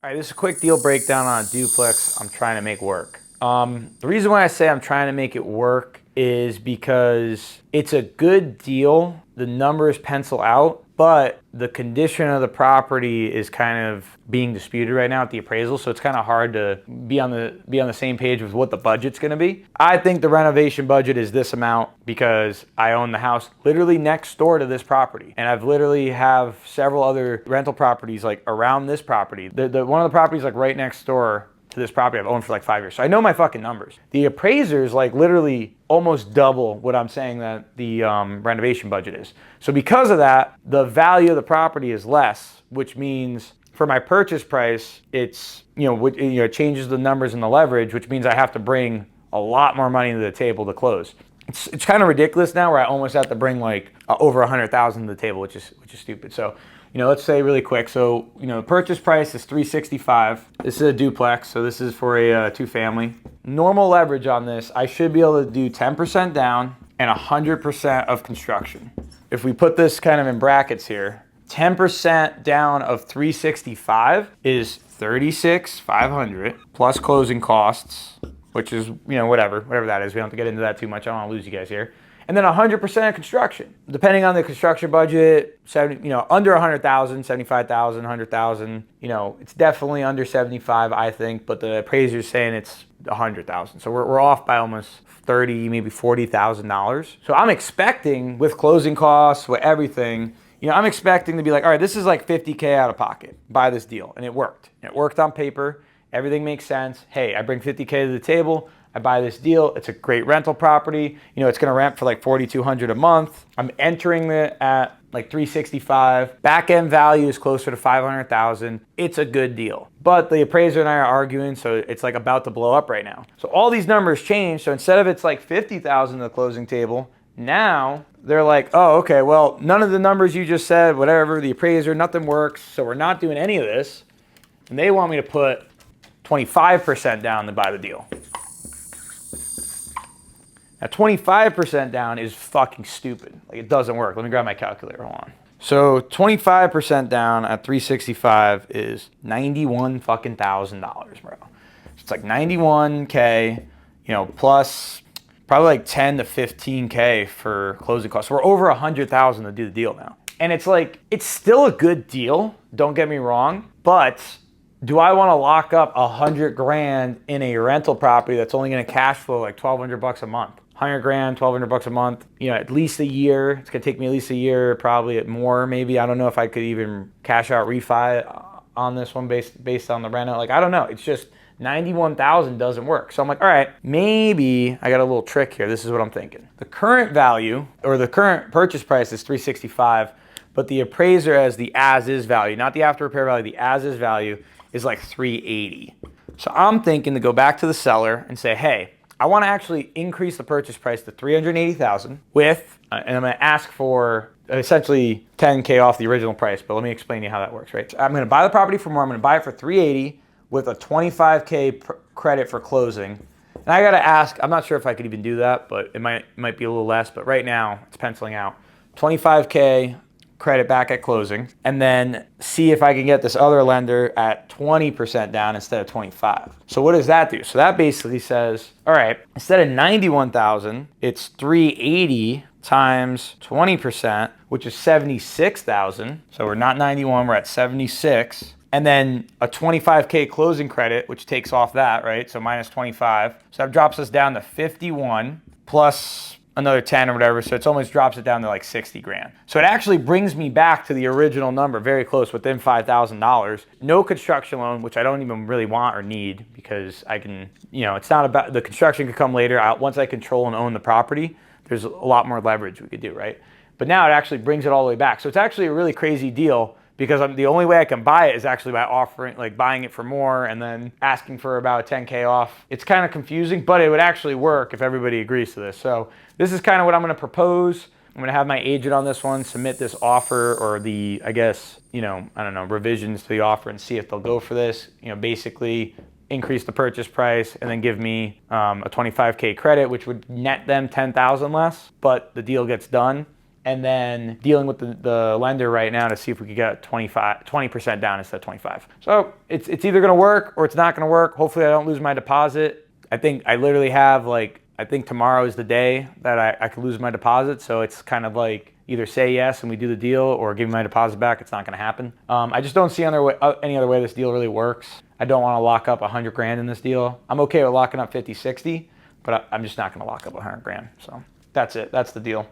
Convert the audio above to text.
All right, this is a quick deal breakdown on a duplex I'm trying to make work. The reason why I say I'm trying to make it work is because it's a good deal. The numbers pencil out, but the condition of the property is kind of being disputed right now at the appraisal, so it's kind of hard to be on the same page with what the budget's going to be. I think the renovation budget is this amount because I own the house literally next door to this property, and I've literally have several other rental properties like around this property. One of the properties like right next door to this property I've owned for like 5 years. So I know my fucking numbers. The appraisers like literally almost double what I'm saying that the renovation budget is. So because of that, the value of the property is less, which means for my purchase price, it's, it changes the numbers and the leverage, which means I have to bring a lot more money to the table to close. It's kind of ridiculous now where I almost have to bring like over 100,000 to the table, which is stupid. So, let's say really quick. So, the purchase price is $365. This is a duplex, so this is for a two-family. Normal leverage on this, I should be able to do 10% down and 100% of construction. If we put this kind of in brackets here, 10% down of 365 is 36,500 plus closing costs, which is, whatever that is. We don't have to get into that too much. I don't want to lose you guys here. And then 100% of construction. Depending on the construction budget, under 100,000, 75,000, 100,000, it's definitely under 75, I think, but the appraiser's saying it's 100,000. So we're off by almost 30, maybe $40,000. So I'm expecting with closing costs, with everything, I'm expecting to be like, all right, this is like 50K out of pocket, buy this deal. And it worked. It worked on paper. Everything makes sense. Hey, I bring 50K to the table. I buy this deal. It's a great rental property. It's going to rent for like $4,200 a month. I'm entering it at like 365. Back end value is closer to 500,000. It's a good deal. But the appraiser and I are arguing, so it's like about to blow up right now. So all these numbers change. So instead of it's like 50,000 at the closing table, now they're like, oh, okay, well, none of the numbers you just said, whatever, the appraiser, nothing works. So we're not doing any of this. And they want me to put 25% down to buy the deal. Now, 25% down is fucking stupid. Like, it doesn't work. Let me grab my calculator. Hold on. So 25% down at 365 is $91,000, bro. So it's like 91K, plus probably like 10 to 15K for closing costs. So we're over 100,000 to do the deal now. And it's like, it's still a good deal. Don't get me wrong. But do I want to lock up 100 grand in a rental property that's only going to cash flow like 1,200 bucks a month? 100 grand, 1,200 bucks a month, at least a year. It's going to take me at least a year, probably at more, maybe. I don't know if I could even cash out refi on this one based on the rent. Like, I don't know. It's just 91,000 doesn't work. So I'm like, all right, maybe I got a little trick here. This is what I'm thinking. The current value or the current purchase price is 365, but the appraiser has the as-is value, not the after repair value, the as-is value is like 380. So I'm thinking to go back to the seller and say, hey, I want to actually increase the purchase price to 380,000 with, and I'm going to ask for essentially 10K off the original price, but let me explain to you how that works, right? So I'm going to buy the property for more. I'm going to buy it for 380 with a 25K credit for closing. And I got to ask, I'm not sure if I could even do that, but it might be a little less, but right now it's penciling out. 25K credit back at closing, and then see if I can get this other lender at 20% down instead of 25. So what does that do? So that basically says, all right, instead of 91,000, it's 380 times 20%, which is 76,000. So we're not 91, we're at 76. And then a 25K closing credit, which takes off that, right? So minus 25. So that drops us down to 51 plus another 10 or whatever, so it almost drops it down to like 60 grand. So it actually brings me back to the original number, very close, within $5,000. No construction loan, which I don't even really want or need because I can, it's not about, the construction could come later. Once I control and own the property, there's a lot more leverage we could do, right? But now it actually brings it all the way back. So it's actually a really crazy deal because the only way I can buy it is actually by offering, like buying it for more and then asking for about 10K off. It's kind of confusing, but it would actually work if everybody agrees to this. So this is kind of what I'm going to propose. I'm going to have my agent on this one submit this offer or the, I guess, revisions to the offer and see if they'll go for this. Basically increase the purchase price and then give me a 25K credit, which would net them 10,000 less, but the deal gets done. and then dealing with the lender right now to see if we could get 20% down instead of 25. So it's either gonna work or it's not gonna work. Hopefully I don't lose my deposit. I think I literally have like, I think tomorrow is the day that I could lose my deposit. So it's kind of like either say yes and we do the deal or give me my deposit back. It's not gonna happen. I just don't see any other way this deal really works. I don't wanna lock up 100 grand in this deal. I'm okay with locking up 50, 60, but I'm just not gonna lock up 100 grand. So that's it, that's the deal.